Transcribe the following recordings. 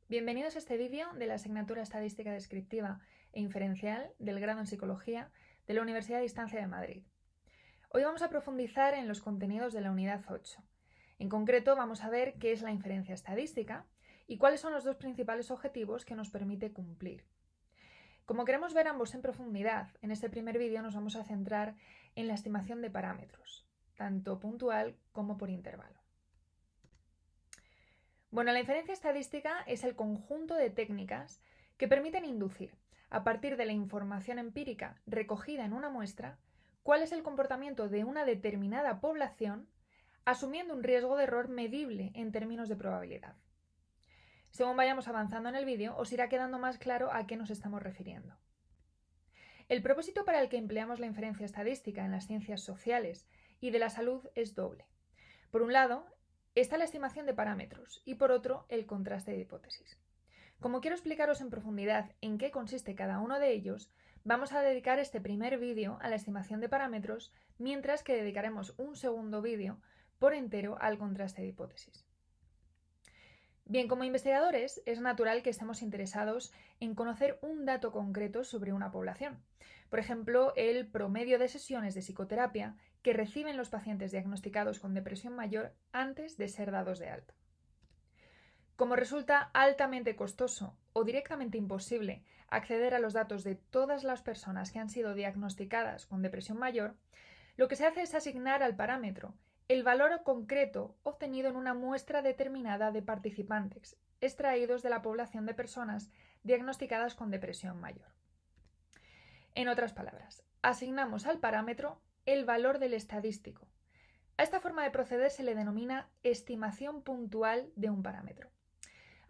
Bienvenidos a este vídeo de la asignatura Estadística Descriptiva e Inferencial del grado en Psicología de la Universidad de Distancia de Madrid. Hoy vamos a profundizar en los contenidos de la unidad 8. En concreto, vamos a ver qué es la inferencia estadística y cuáles son los dos principales objetivos que nos permite cumplir. Como queremos ver ambos en profundidad, en este primer vídeo nos vamos a centrar en la estimación de parámetros, tanto puntual como por intervalo. Bueno, la inferencia estadística es el conjunto de técnicas que permiten inducir, a partir de la información empírica recogida en una muestra, cuál es el comportamiento de una determinada población, asumiendo un riesgo de error medible en términos de probabilidad. Según vayamos avanzando en el vídeo, os irá quedando más claro a qué nos estamos refiriendo. El propósito para el que empleamos la inferencia estadística en las ciencias sociales y de la salud es doble. Por un lado, está la estimación de parámetros y por otro, el contraste de hipótesis. Como quiero explicaros en profundidad en qué consiste cada uno de ellos, vamos a dedicar este primer vídeo a la estimación de parámetros, mientras que dedicaremos un segundo vídeo por entero al contraste de hipótesis. Bien, como investigadores, es natural que estemos interesados en conocer un dato concreto sobre una población. Por ejemplo, el promedio de sesiones de psicoterapia que reciben los pacientes diagnosticados con depresión mayor antes de ser dados de alta. Como resulta altamente costoso o directamente imposible acceder a los datos de todas las personas que han sido diagnosticadas con depresión mayor, lo que se hace es asignar al parámetro el valor concreto obtenido en una muestra determinada de participantes extraídos de la población de personas diagnosticadas con depresión mayor. En otras palabras, asignamos al parámetro el valor del estadístico. A esta forma de proceder se le denomina estimación puntual de un parámetro.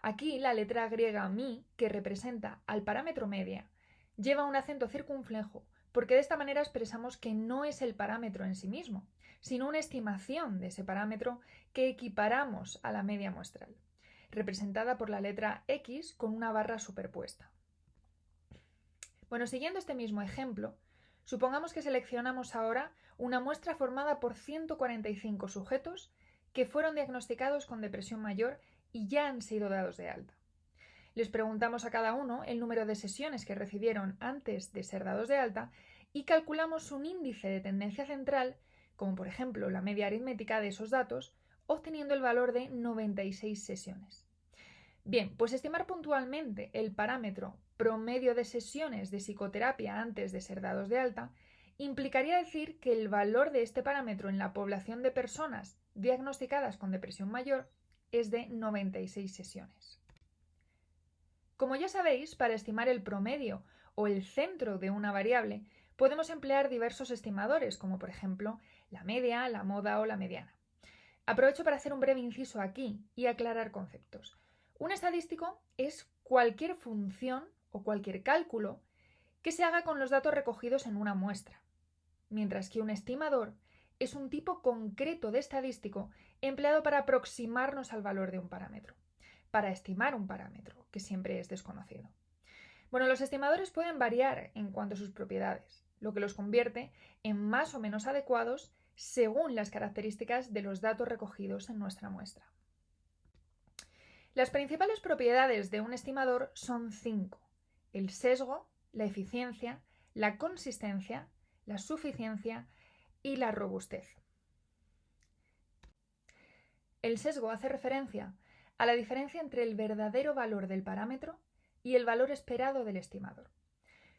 Aquí la letra griega mi, que representa al parámetro media, lleva un acento circunflejo porque de esta manera expresamos que no es el parámetro en sí mismo, sino una estimación de ese parámetro que equiparamos a la media muestral, representada por la letra X con una barra superpuesta. Bueno, siguiendo este mismo ejemplo, supongamos que seleccionamos ahora una muestra formada por 145 sujetos que fueron diagnosticados con depresión mayor y ya han sido dados de alta. Les preguntamos a cada uno el número de sesiones que recibieron antes de ser dados de alta y calculamos un índice de tendencia central, como por ejemplo la media aritmética de esos datos, obteniendo el valor de 96 sesiones. Bien, pues estimar puntualmente el parámetro promedio de sesiones de psicoterapia antes de ser dados de alta implicaría decir que el valor de este parámetro en la población de personas diagnosticadas con depresión mayor es de 96 sesiones. Como ya sabéis, para estimar el promedio o el centro de una variable, podemos emplear diversos estimadores, como por ejemplo la media, la moda o la mediana. Aprovecho para hacer un breve inciso aquí y aclarar conceptos. Un estadístico es cualquier función o cualquier cálculo que se haga con los datos recogidos en una muestra, mientras que un estimador es un tipo concreto de estadístico empleado para aproximarnos al valor de un parámetro, para estimar un parámetro, que siempre es desconocido. Bueno, los estimadores pueden variar en cuanto a sus propiedades, lo que los convierte en más o menos adecuados según las características de los datos recogidos en nuestra muestra. Las principales propiedades de un estimador son 5: el sesgo, la eficiencia, la consistencia, la suficiencia y la robustez. El sesgo hace referencia a la diferencia entre el verdadero valor del parámetro y el valor esperado del estimador.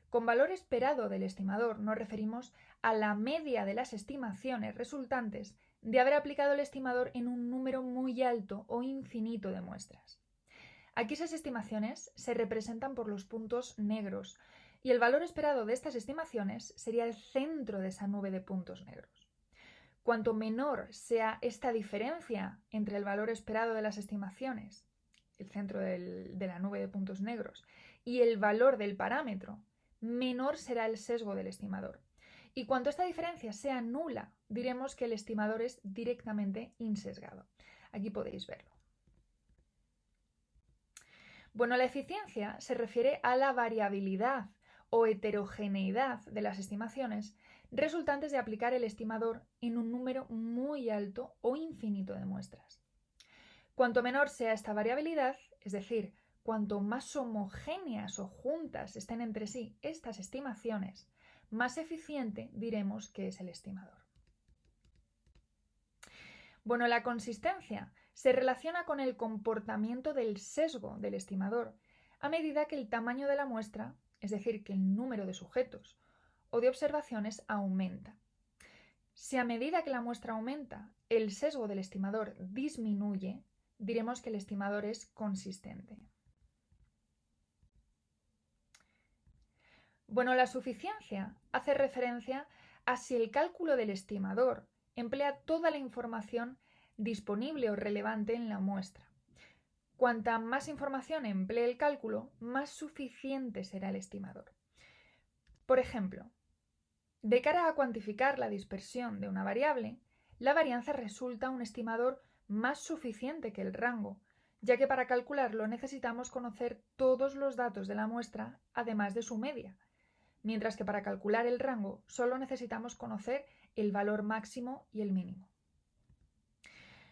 Con valor esperado del estimador nos referimos a la media de las estimaciones resultantes de haber aplicado el estimador en un número muy alto o infinito de muestras. Aquí esas estimaciones se representan por los puntos negros y el valor esperado de estas estimaciones sería el centro de esa nube de puntos negros. Cuanto menor sea esta diferencia entre el valor esperado de las estimaciones, el centro de la nube de puntos negros, y el valor del parámetro, menor será el sesgo del estimador. Y cuanto esta diferencia sea nula, diremos que el estimador es directamente insesgado. Aquí podéis verlo. Bueno, la eficiencia se refiere a la variabilidad o heterogeneidad de las estimaciones resultantes de aplicar el estimador en un número muy alto o infinito de muestras. Cuanto menor sea esta variabilidad, es decir, cuanto más homogéneas o juntas estén entre sí estas estimaciones, más eficiente diremos que es el estimador. Bueno, la consistencia se relaciona con el comportamiento del sesgo del estimador a medida que el tamaño de la muestra, es decir, que el número de sujetos o de observaciones aumenta. Si a medida que la muestra aumenta, el sesgo del estimador disminuye, diremos que el estimador es consistente. Bueno, la suficiencia hace referencia a si el cálculo del estimador emplea toda la información disponible o relevante en la muestra. Cuanta más información emplee el cálculo, más suficiente será el estimador. Por ejemplo, de cara a cuantificar la dispersión de una variable, la varianza resulta un estimador más suficiente que el rango, ya que para calcularlo necesitamos conocer todos los datos de la muestra, además de su media, mientras que para calcular el rango solo necesitamos conocer el valor máximo y el mínimo.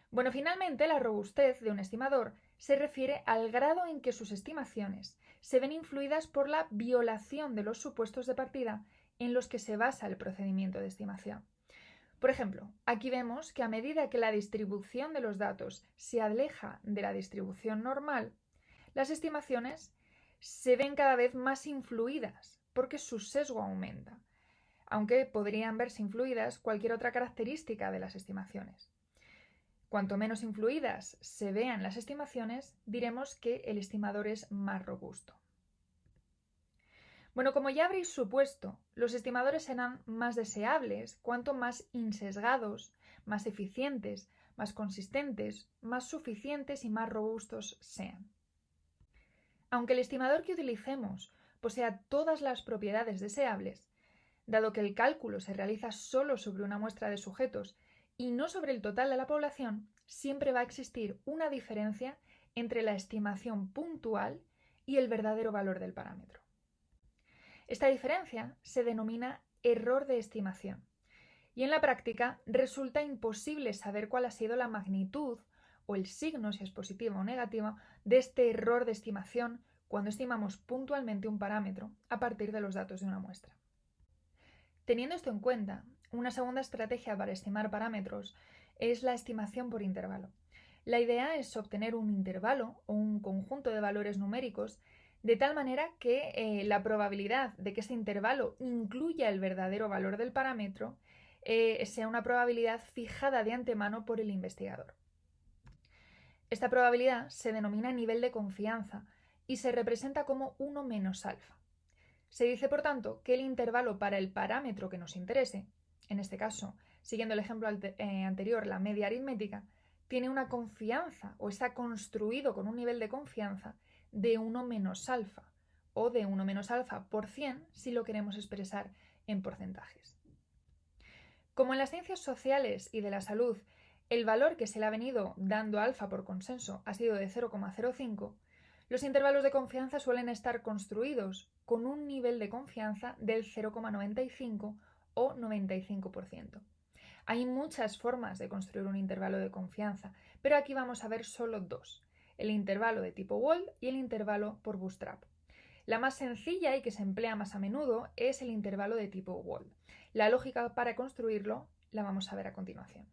Bueno, finalmente, la robustez de un estimador se refiere al grado en que sus estimaciones se ven influidas por la violación de los supuestos de partida en los que se basa el procedimiento de estimación. Por ejemplo, aquí vemos que a medida que la distribución de los datos se aleja de la distribución normal, las estimaciones se ven cada vez más influidas porque su sesgo aumenta, aunque podrían verse influidas cualquier otra característica de las estimaciones. Cuanto menos influidas se vean las estimaciones, diremos que el estimador es más robusto. Bueno, como ya habréis supuesto, los estimadores serán más deseables cuanto más insesgados, más eficientes, más consistentes, más suficientes y más robustos sean. Aunque el estimador que utilicemos posea todas las propiedades deseables, dado que el cálculo se realiza solo sobre una muestra de sujetos y no sobre el total de la población, siempre va a existir una diferencia entre la estimación puntual y el verdadero valor del parámetro. Esta diferencia se denomina error de estimación y en la práctica resulta imposible saber cuál ha sido la magnitud o el signo, si es positivo o negativo, de este error de estimación cuando estimamos puntualmente un parámetro a partir de los datos de una muestra. Teniendo esto en cuenta, una segunda estrategia para estimar parámetros es la estimación por intervalo. La idea es obtener un intervalo o un conjunto de valores numéricos de tal manera que la probabilidad de que este intervalo incluya el verdadero valor del parámetro sea una probabilidad fijada de antemano por el investigador. Esta probabilidad se denomina nivel de confianza y se representa como 1 menos alfa. Se dice, por tanto, que el intervalo para el parámetro que nos interese, en este caso, siguiendo el ejemplo anterior, la media aritmética, tiene una confianza o está construido con un nivel de confianza de 1 menos alfa o de 1 menos alfa por 100 si lo queremos expresar en porcentajes. Como en las ciencias sociales y de la salud el valor que se le ha venido dando a alfa por consenso ha sido de 0,05, los intervalos de confianza suelen estar construidos con un nivel de confianza del 0,95 o 95%. Hay muchas formas de construir un intervalo de confianza, pero aquí vamos a ver solo dos: el intervalo de tipo Wald y el intervalo por Bootstrap. La más sencilla y que se emplea más a menudo es el intervalo de tipo Wald. La lógica para construirlo la vamos a ver a continuación.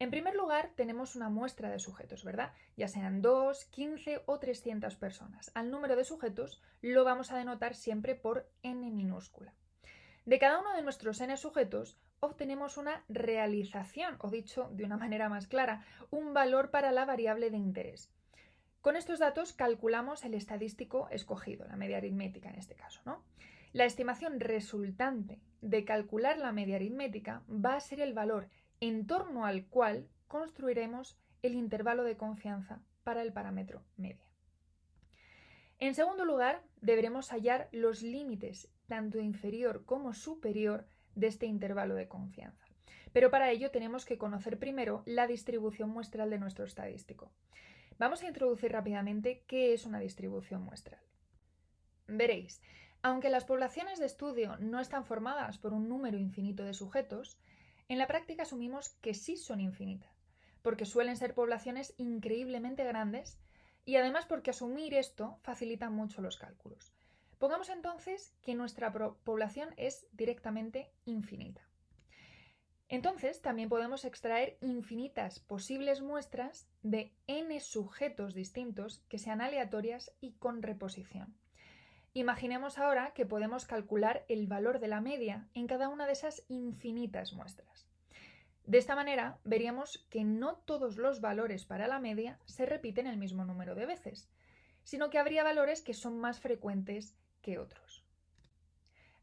En primer lugar, tenemos una muestra de sujetos, ¿verdad? Ya sean 2, 15 o 300 personas. Al número de sujetos lo vamos a denotar siempre por n minúscula. De cada uno de nuestros n sujetos obtenemos una realización, o dicho de una manera más clara, un valor para la variable de interés. Con estos datos calculamos el estadístico escogido, la media aritmética en este caso, ¿no? La estimación resultante de calcular la media aritmética va a ser el valor en torno al cual construiremos el intervalo de confianza para el parámetro media. En segundo lugar, deberemos hallar los límites, tanto inferior como superior, de este intervalo de confianza. Pero para ello tenemos que conocer primero la distribución muestral de nuestro estadístico. Vamos a introducir rápidamente qué es una distribución muestral. Veréis, aunque las poblaciones de estudio no están formadas por un número infinito de sujetos, en la práctica asumimos que sí son infinitas, porque suelen ser poblaciones increíblemente grandes y además porque asumir esto facilita mucho los cálculos. Pongamos entonces que nuestra población es directamente infinita. Entonces también podemos extraer infinitas posibles muestras de n sujetos distintos que sean aleatorias y con reposición. Imaginemos ahora que podemos calcular el valor de la media en cada una de esas infinitas muestras. De esta manera veríamos que no todos los valores para la media se repiten el mismo número de veces, sino que habría valores que son más frecuentes que otros.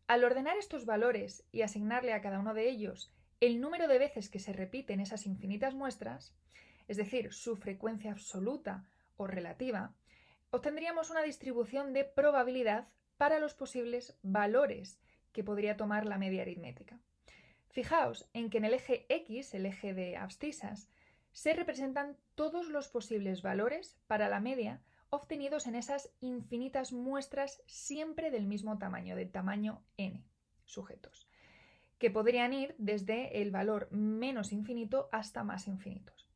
Al ordenar estos valores y asignarle a cada uno de ellos el número de veces que se repiten esas infinitas muestras, es decir, su frecuencia absoluta o relativa, obtendríamos una distribución de probabilidad para los posibles valores que podría tomar la media aritmética. Fijaos en que en el eje X, el eje de abscisas, se representan todos los posibles valores para la media obtenidos en esas infinitas muestras siempre del mismo tamaño, del tamaño n sujetos, que podrían ir desde el valor menos infinito hasta más infinitos.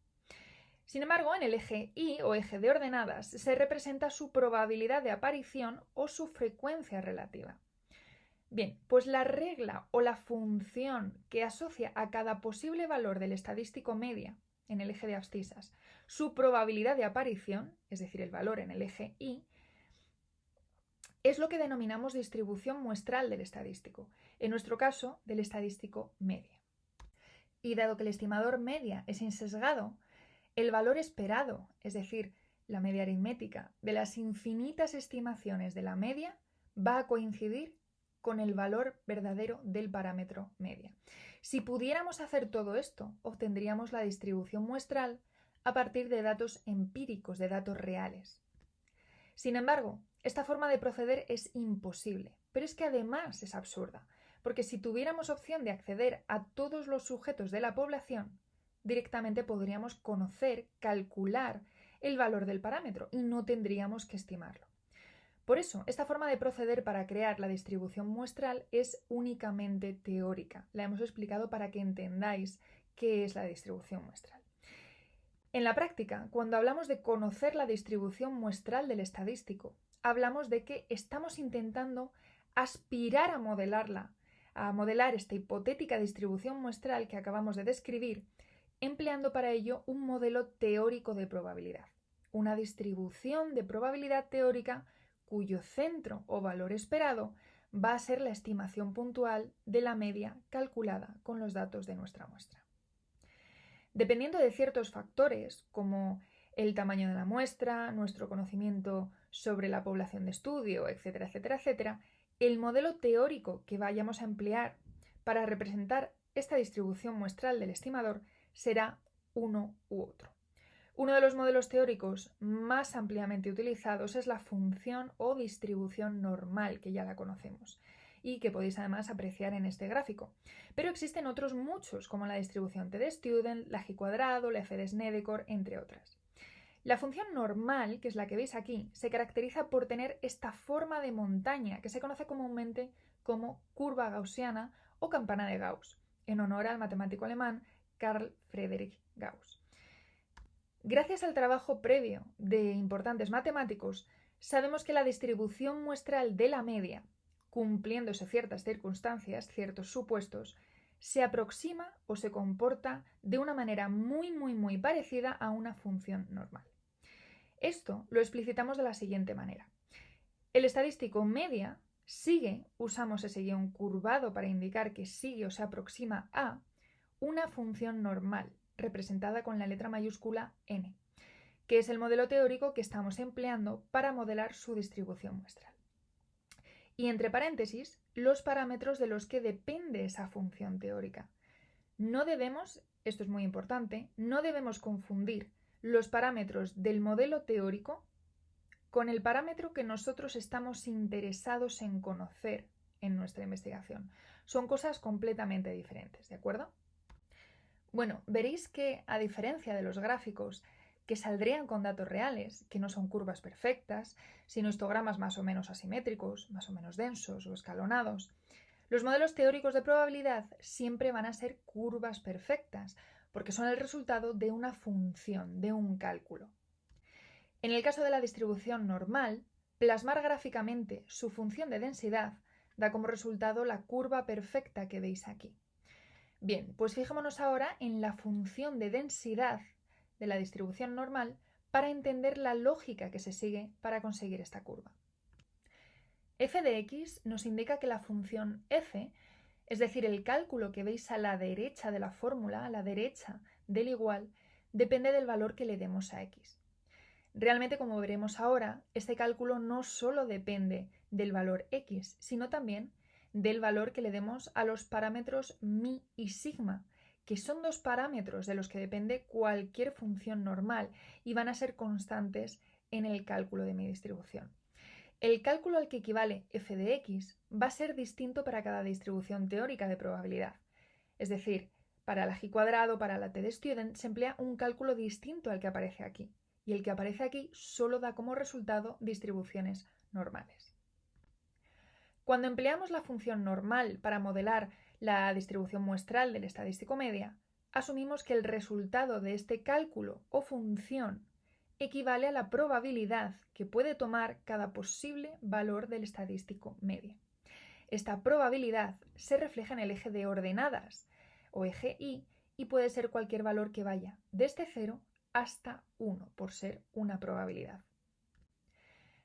Sin embargo, en el eje Y o eje de ordenadas se representa su probabilidad de aparición o su frecuencia relativa. Bien, pues la regla o la función que asocia a cada posible valor del estadístico media en el eje de abscisas su probabilidad de aparición, es decir, el valor en el eje Y, es lo que denominamos distribución muestral del estadístico, en nuestro caso del estadístico media. Y dado que el estimador media es insesgado, el valor esperado, es decir, la media aritmética, de las infinitas estimaciones de la media va a coincidir con el valor verdadero del parámetro media. Si pudiéramos hacer todo esto, obtendríamos la distribución muestral a partir de datos empíricos, de datos reales. Sin embargo, esta forma de proceder es imposible, pero es que además es absurda, porque si tuviéramos opción de acceder a todos los sujetos de la población, directamente podríamos conocer, calcular el valor del parámetro y no tendríamos que estimarlo. Por eso, esta forma de proceder para crear la distribución muestral es únicamente teórica. La hemos explicado para que entendáis qué es la distribución muestral. En la práctica, cuando hablamos de conocer la distribución muestral del estadístico, hablamos de que estamos intentando aspirar a modelar esta hipotética distribución muestral que acabamos de describir, empleando para ello un modelo teórico de probabilidad, una distribución de probabilidad teórica cuyo centro o valor esperado va a ser la estimación puntual de la media calculada con los datos de nuestra muestra. Dependiendo de ciertos factores, como el tamaño de la muestra, nuestro conocimiento sobre la población de estudio, etcétera, etcétera, etcétera, el modelo teórico que vayamos a emplear para representar esta distribución muestral del estimador será uno u otro. Uno de los modelos teóricos más ampliamente utilizados es la función o distribución normal, que ya la conocemos y que podéis además apreciar en este gráfico. Pero existen otros muchos, como la distribución t-de-Student, la g², la f de Snedeker, entre otras. La función normal, que es la que veis aquí, se caracteriza por tener esta forma de montaña que se conoce comúnmente como curva gaussiana o campana de Gauss, en honor al matemático alemán Carl Friedrich Gauss. Gracias al trabajo previo de importantes matemáticos, sabemos que la distribución muestral de la media, cumpliéndose ciertas circunstancias, ciertos supuestos, se aproxima o se comporta de una manera muy parecida a una función normal. Esto lo explicitamos de la siguiente manera. El estadístico media usamos ese guión curvado para indicar que sigue o se aproxima a una función normal, representada con la letra mayúscula n, que es el modelo teórico que estamos empleando para modelar su distribución muestral. Y entre paréntesis, los parámetros de los que depende esa función teórica. No debemos, esto es muy importante, no debemos confundir los parámetros del modelo teórico con el parámetro que nosotros estamos interesados en conocer en nuestra investigación. Son cosas completamente diferentes, ¿de acuerdo? Bueno, veréis que, a diferencia de los gráficos que saldrían con datos reales, que no son curvas perfectas, sino histogramas más o menos asimétricos, más o menos densos o escalonados, los modelos teóricos de probabilidad siempre van a ser curvas perfectas, porque son el resultado de una función, de un cálculo. En el caso de la distribución normal, plasmar gráficamente su función de densidad da como resultado la curva perfecta que veis aquí. Bien, pues fijémonos ahora en la función de densidad de la distribución normal para entender la lógica que se sigue para conseguir esta curva. F de x nos indica que la función f, es decir, el cálculo que veis a la derecha de la fórmula, a la derecha del igual, depende del valor que le demos a x. Realmente, como veremos ahora, este cálculo no solo depende del valor x, sino también del valor que le demos a los parámetros mi y sigma, que son dos parámetros de los que depende cualquier función normal y van a ser constantes en el cálculo de mi distribución. El cálculo al que equivale f de x va a ser distinto para cada distribución teórica de probabilidad. Es decir, para la g cuadrado, para la t de student, se emplea un cálculo distinto al que aparece aquí. Y el que aparece aquí solo da como resultado distribuciones normales. Cuando empleamos la función normal para modelar la distribución muestral del estadístico media, asumimos que el resultado de este cálculo o función equivale a la probabilidad que puede tomar cada posible valor del estadístico media. Esta probabilidad se refleja en el eje de ordenadas o eje y puede ser cualquier valor que vaya desde 0 hasta 1 por ser una probabilidad.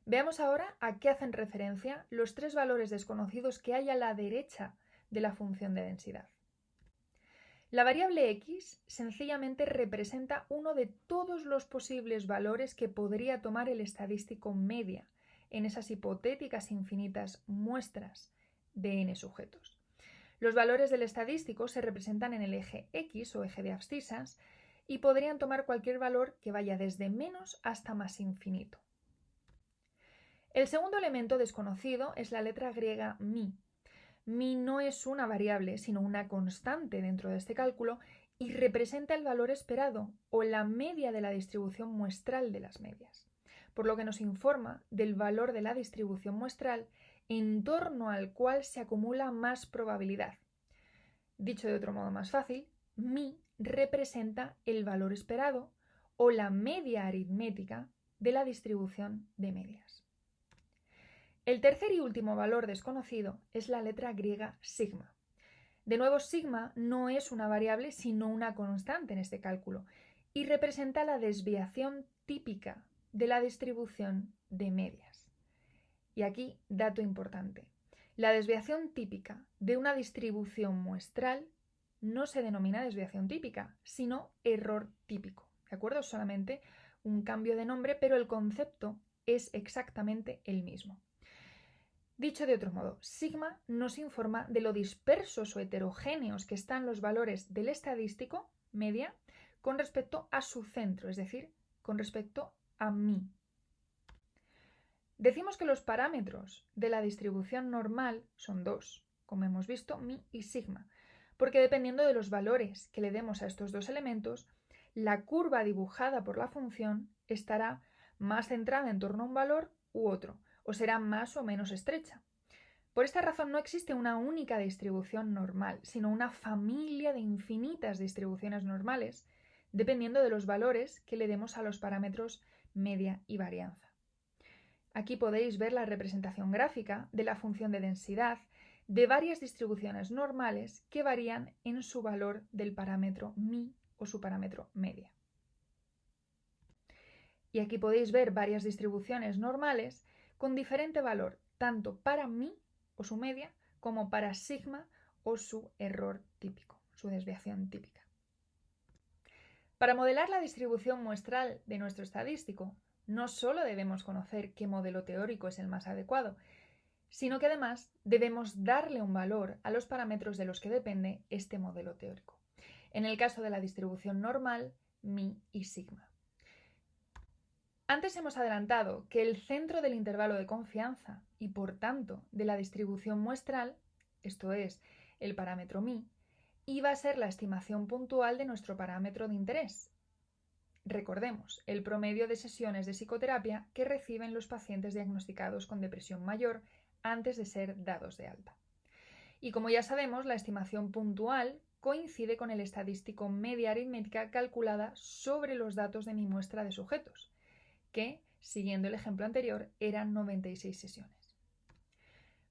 Veamos ahora a qué hacen referencia los tres valores desconocidos que hay a la derecha de la función de densidad. La variable x sencillamente representa uno de todos los posibles valores que podría tomar el estadístico media en esas hipotéticas infinitas muestras de n sujetos. Los valores del estadístico se representan en el eje x o eje de abscisas y podrían tomar cualquier valor que vaya desde menos hasta más infinito. El segundo elemento desconocido es la letra griega mi. Mi no es una variable, sino una constante dentro de este cálculo y representa el valor esperado o la media de la distribución muestral de las medias, por lo que nos informa del valor de la distribución muestral en torno al cual se acumula más probabilidad. Dicho de otro modo más fácil, mi representa el valor esperado o la media aritmética de la distribución de medias. El tercer y último valor desconocido es la letra griega sigma. De nuevo, sigma no es una variable sino una constante en este cálculo y representa la desviación típica de la distribución de medias. Y aquí, dato importante. La desviación típica de una distribución muestral no se denomina desviación típica, sino error típico. ¿De acuerdo? Solamente un cambio de nombre, pero el concepto es exactamente el mismo. Dicho de otro modo, sigma nos informa de lo dispersos o heterogéneos que están los valores del estadístico, media, con respecto a su centro, es decir, con respecto a mi. Decimos que los parámetros de la distribución normal son dos, como hemos visto, mi y sigma, porque dependiendo de los valores que le demos a estos dos elementos, la curva dibujada por la función estará más centrada en torno a un valor u otro, o será más o menos estrecha. Por esta razón no existe una única distribución normal, sino una familia de infinitas distribuciones normales, dependiendo de los valores que le demos a los parámetros media y varianza. Aquí podéis ver la representación gráfica de la función de densidad de varias distribuciones normales que varían en su valor del parámetro mi o su parámetro media. Y aquí podéis ver varias distribuciones normales con diferente valor, tanto para mi o su media, como para sigma o su error típico, su desviación típica. Para modelar la distribución muestral de nuestro estadístico, no solo debemos conocer qué modelo teórico es el más adecuado, sino que además debemos darle un valor a los parámetros de los que depende este modelo teórico. En el caso de la distribución normal, mi y sigma. Antes hemos adelantado que el centro del intervalo de confianza y por tanto de la distribución muestral, esto es, el parámetro mi, iba a ser la estimación puntual de nuestro parámetro de interés. Recordemos, el promedio de sesiones de psicoterapia que reciben los pacientes diagnosticados con depresión mayor antes de ser dados de alta. Y como ya sabemos, la estimación puntual coincide con el estadístico media aritmética calculada sobre los datos de mi muestra de sujetos, que, siguiendo el ejemplo anterior, eran 96 sesiones.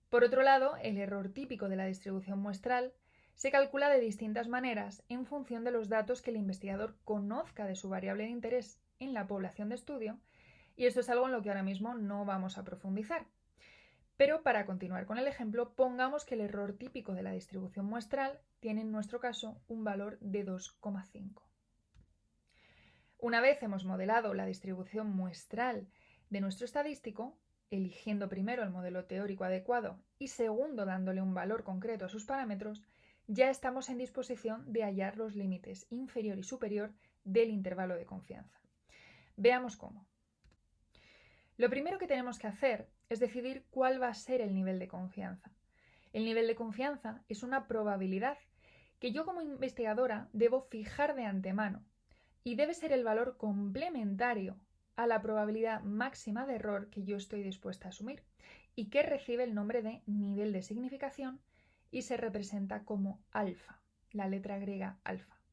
Por otro lado, el error típico de la distribución muestral se calcula de distintas maneras en función de los datos que el investigador conozca de su variable de interés en la población de estudio, y esto es algo en lo que ahora mismo no vamos a profundizar. Pero para continuar con el ejemplo, pongamos que el error típico de la distribución muestral tiene en nuestro caso un valor de 2,5. Una vez hemos modelado la distribución muestral de nuestro estadístico, eligiendo primero el modelo teórico adecuado y segundo dándole un valor concreto a sus parámetros, ya estamos en disposición de hallar los límites inferior y superior del intervalo de confianza. Veamos cómo. Lo primero que tenemos que hacer es decidir cuál va a ser el nivel de confianza. El nivel de confianza es una probabilidad que yo como investigadora debo fijar de antemano y debe ser el valor complementario a la probabilidad máxima de error que yo estoy dispuesta a asumir y que recibe el nombre de nivel de significación y se representa como alfa, la letra griega alfa.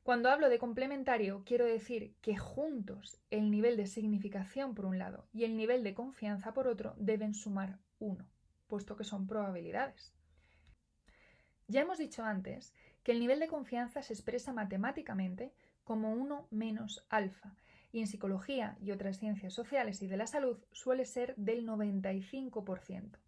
Cuando hablo de complementario, quiero decir que juntos el nivel de significación por un lado y el nivel de confianza por otro deben sumar 1, puesto que son probabilidades. Ya hemos dicho antes que el nivel de confianza se expresa matemáticamente como 1 menos alfa, y en psicología y otras ciencias sociales y de la salud suele ser del 95%.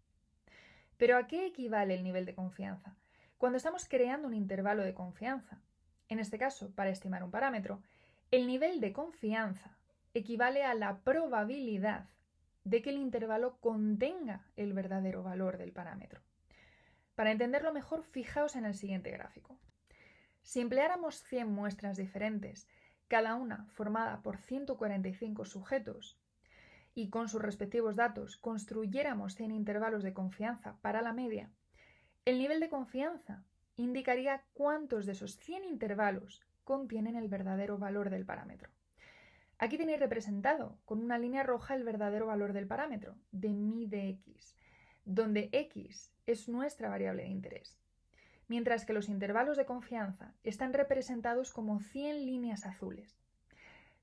¿Pero a qué equivale el nivel de confianza? Cuando estamos creando un intervalo de confianza, en este caso, para estimar un parámetro, el nivel de confianza equivale a la probabilidad de que el intervalo contenga el verdadero valor del parámetro. Para entenderlo mejor, fijaos en el siguiente gráfico. Si empleáramos 100 muestras diferentes, cada una formada por 145 sujetos, y con sus respectivos datos construyéramos 100 intervalos de confianza para la media, el nivel de confianza indicaría cuántos de esos 100 intervalos contienen el verdadero valor del parámetro. Aquí tenéis representado con una línea roja el verdadero valor del parámetro, de mi de x, donde x es nuestra variable de interés, mientras que los intervalos de confianza están representados como 100 líneas azules.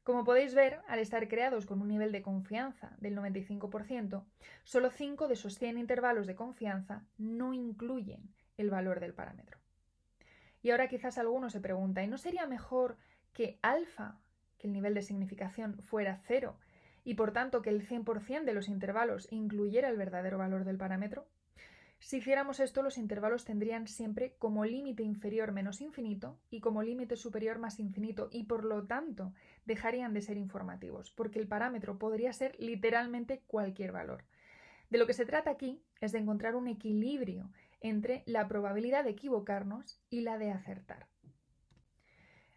Como podéis ver, al estar creados con un nivel de confianza del 95%, solo 5 de esos 100 intervalos de confianza no incluyen el valor del parámetro. Y ahora quizás alguno se pregunta, ¿y no sería mejor que alfa, que el nivel de significación, fuera 0 y por tanto que el 100% de los intervalos incluyera el verdadero valor del parámetro? Si hiciéramos esto, los intervalos tendrían siempre como límite inferior menos infinito y como límite superior más infinito y por lo tanto dejarían de ser informativos, porque el parámetro podría ser literalmente cualquier valor. De lo que se trata aquí es de encontrar un equilibrio entre la probabilidad de equivocarnos y la de acertar.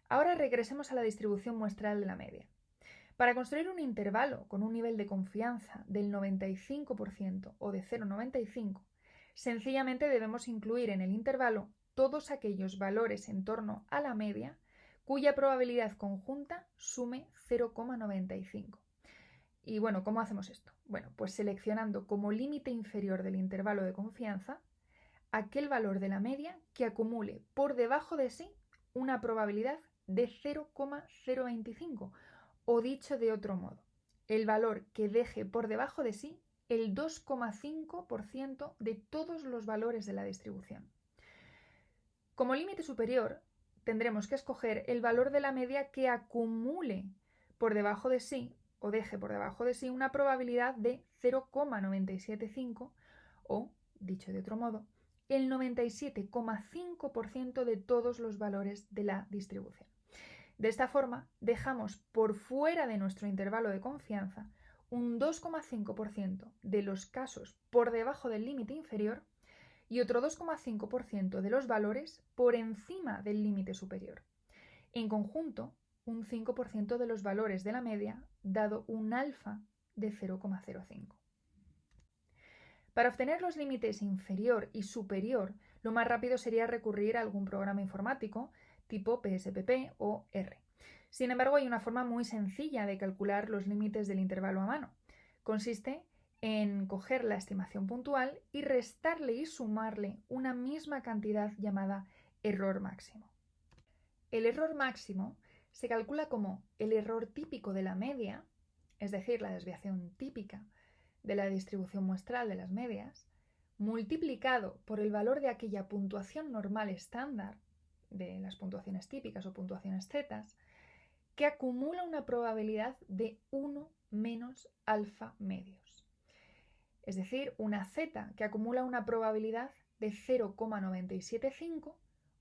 Ahora regresemos a la distribución muestral de la media. Para construir un intervalo con un nivel de confianza del 95% o de 0,95, sencillamente debemos incluir en el intervalo todos aquellos valores en torno a la media cuya probabilidad conjunta sume 0,95. Y bueno, ¿cómo hacemos esto? Bueno, pues seleccionando como límite inferior del intervalo de confianza aquel valor de la media que acumule por debajo de sí una probabilidad de 0,025, o dicho de otro modo, el valor que deje por debajo de sí el 2,5% de todos los valores de la distribución. Como límite superior, tendremos que escoger el valor de la media que acumule por debajo de sí o deje por debajo de sí una probabilidad de 0,975 o, dicho de otro modo, el 97,5% de todos los valores de la distribución. De esta forma, dejamos por fuera de nuestro intervalo de confianza un 2,5% de los casos por debajo del límite inferior y otro 2,5% de los valores por encima del límite superior. En conjunto, un 5% de los valores de la media, dado un alfa de 0,05. Para obtener los límites inferior y superior, lo más rápido sería recurrir a algún programa informático tipo PSPP o R. Sin embargo, hay una forma muy sencilla de calcular los límites del intervalo a mano. Consiste en coger la estimación puntual y restarle y sumarle una misma cantidad llamada error máximo. El error máximo se calcula como el error típico de la media es decir, la desviación típica de la distribución muestral de las medias, multiplicado por el valor de aquella puntuación normal estándar de las puntuaciones típicas o puntuaciones z, que acumula una probabilidad de 1 menos alfa medios. Es decir, una z que acumula una probabilidad de 0,975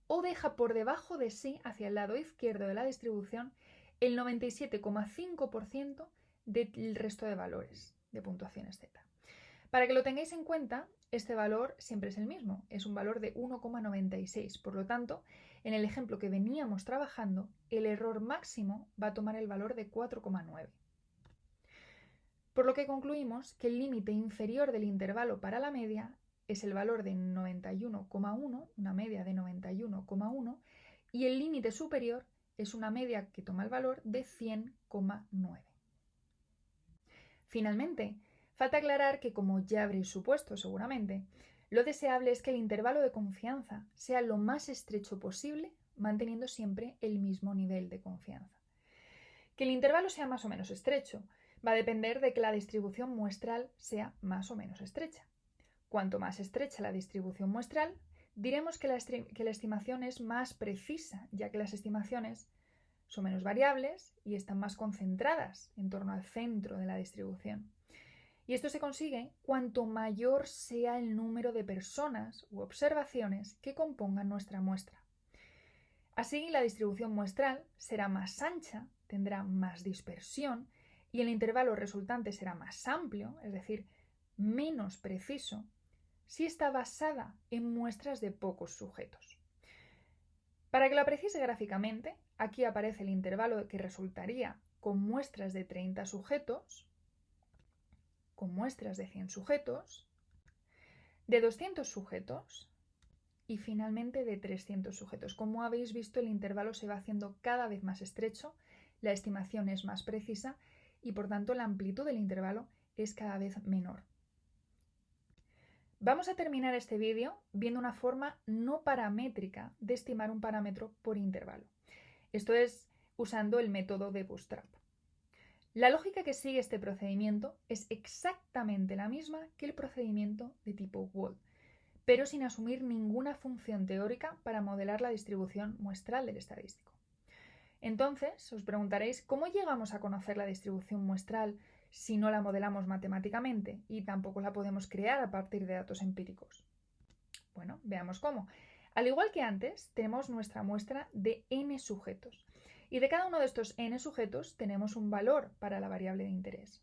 o deja por debajo de sí, hacia el lado izquierdo de la distribución, el 97,5% del resto de valores de puntuaciones z. Para que lo tengáis en cuenta, este valor siempre es el mismo, es un valor de 1,96. Por lo tanto, en el ejemplo que veníamos trabajando, el error máximo va a tomar el valor de 4,9. Por lo que concluimos que el límite inferior del intervalo para la media es el valor de 91,1, una media de 91,1, y el límite superior es una media que toma el valor de 100,9. Finalmente, falta aclarar que, como ya habréis supuesto seguramente, lo deseable es que el intervalo de confianza sea lo más estrecho posible, manteniendo siempre el mismo nivel de confianza. Que el intervalo sea más o menos estrecho va a depender de que la distribución muestral sea más o menos estrecha. Cuanto más estrecha la distribución muestral, diremos que la estimación es más precisa, ya que las estimaciones son menos variables y están más concentradas en torno al centro de la distribución. Y esto se consigue cuanto mayor sea el número de personas u observaciones que compongan nuestra muestra. Así, la distribución muestral será más ancha, tendrá más dispersión y el intervalo resultante será más amplio, es decir, menos preciso, si está basada en muestras de pocos sujetos. Para que lo apreciéis gráficamente, aquí aparece el intervalo que resultaría con muestras de 30 sujetos, con muestras de 100 sujetos, de 200 sujetos y finalmente de 300 sujetos. Como habéis visto, el intervalo se va haciendo cada vez más estrecho, la estimación es más precisa y por tanto la amplitud del intervalo es cada vez menor. Vamos a terminar este vídeo viendo una forma no paramétrica de estimar un parámetro por intervalo. Esto es usando el método de Bootstrap. La lógica que sigue este procedimiento es exactamente la misma que el procedimiento de tipo Wald, pero sin asumir ninguna función teórica para modelar la distribución muestral del estadístico. Entonces, os preguntaréis cómo llegamos a conocer la distribución muestral si no la modelamos matemáticamente y tampoco la podemos crear a partir de datos empíricos. Bueno, veamos cómo. Al igual que antes, tenemos nuestra muestra de n sujetos y de cada uno de estos n sujetos tenemos un valor para la variable de interés.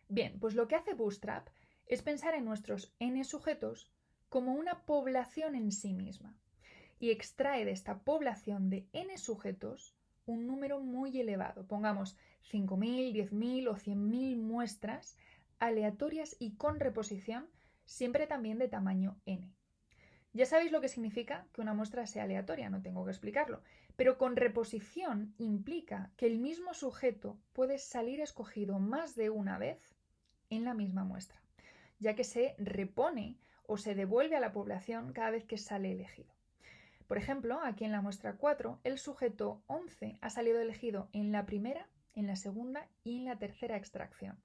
Bien, pues lo que hace Bootstrap es pensar en nuestros n sujetos como una población en sí misma y extrae de esta población de n sujetos un número muy elevado, pongamos 5.000, 10.000 o 100.000 muestras aleatorias y con reposición, siempre también de tamaño n. Ya sabéis lo que significa que una muestra sea aleatoria, no tengo que explicarlo, pero con reposición implica que el mismo sujeto puede salir escogido más de una vez en la misma muestra, ya que se repone o se devuelve a la población cada vez que sale elegido. Por ejemplo, aquí en la muestra 4, el sujeto 11 ha salido elegido en la primera, en la segunda y en la tercera extracción.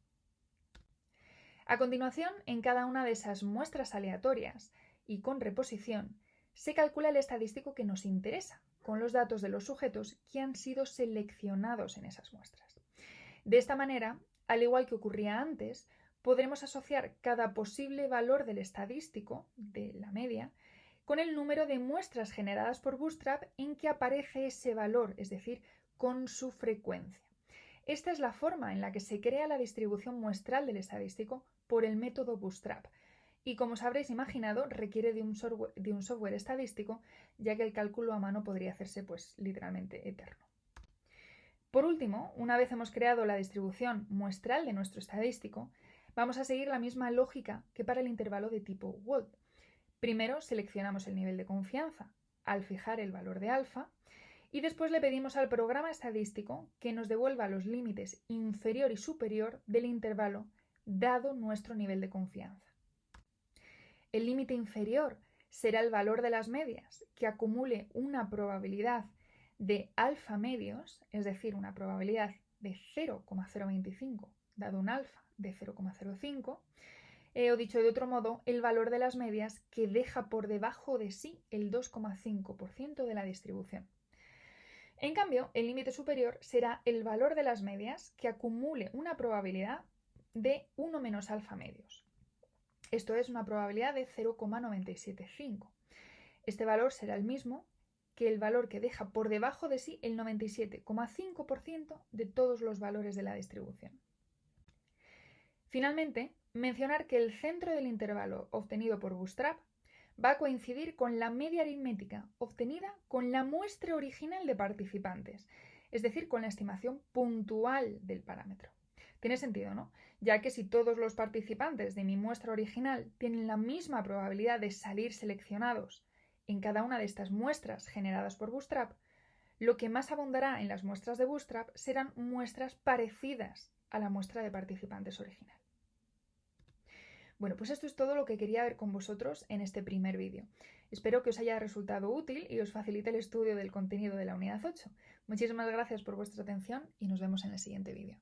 A continuación, en cada una de esas muestras aleatorias y con reposición, se calcula el estadístico que nos interesa, con los datos de los sujetos que han sido seleccionados en esas muestras. De esta manera, al igual que ocurría antes, podremos asociar cada posible valor del estadístico, de la media, con el número de muestras generadas por Bootstrap en que aparece ese valor, es decir, con su frecuencia. Esta es la forma en la que se crea la distribución muestral del estadístico por el método Bootstrap y, como os habréis imaginado, requiere de un software estadístico, ya que el cálculo a mano podría hacerse pues literalmente eterno. Por último, una vez hemos creado la distribución muestral de nuestro estadístico, vamos a seguir la misma lógica que para el intervalo de tipo Wald. Primero seleccionamos el nivel de confianza al fijar el valor de alfa y después le pedimos al programa estadístico que nos devuelva los límites inferior y superior del intervalo dado nuestro nivel de confianza. El límite inferior será el valor de las medias que acumule una probabilidad de alfa medios, es decir, una probabilidad de 0,025 dado un alfa de 0,05, o dicho de otro modo, el valor de las medias que deja por debajo de sí el 2,5% de la distribución. En cambio, el límite superior será el valor de las medias que acumule una probabilidad de 1 menos alfa medios. Esto es una probabilidad de 0,975. Este valor será el mismo que el valor que deja por debajo de sí el 97,5% de todos los valores de la distribución. Finalmente, mencionar que el centro del intervalo obtenido por Bootstrap va a coincidir con la media aritmética obtenida con la muestra original de participantes, es decir, con la estimación puntual del parámetro. Tiene sentido, ¿no? Ya que si todos los participantes de mi muestra original tienen la misma probabilidad de salir seleccionados en cada una de estas muestras generadas por Bootstrap, lo que más abundará en las muestras de Bootstrap serán muestras parecidas a la muestra de participantes original. Bueno, pues esto es todo lo que quería ver con vosotros en este primer vídeo. Espero que os haya resultado útil y os facilite el estudio del contenido de la unidad 8. Muchísimas gracias por vuestra atención y nos vemos en el siguiente vídeo.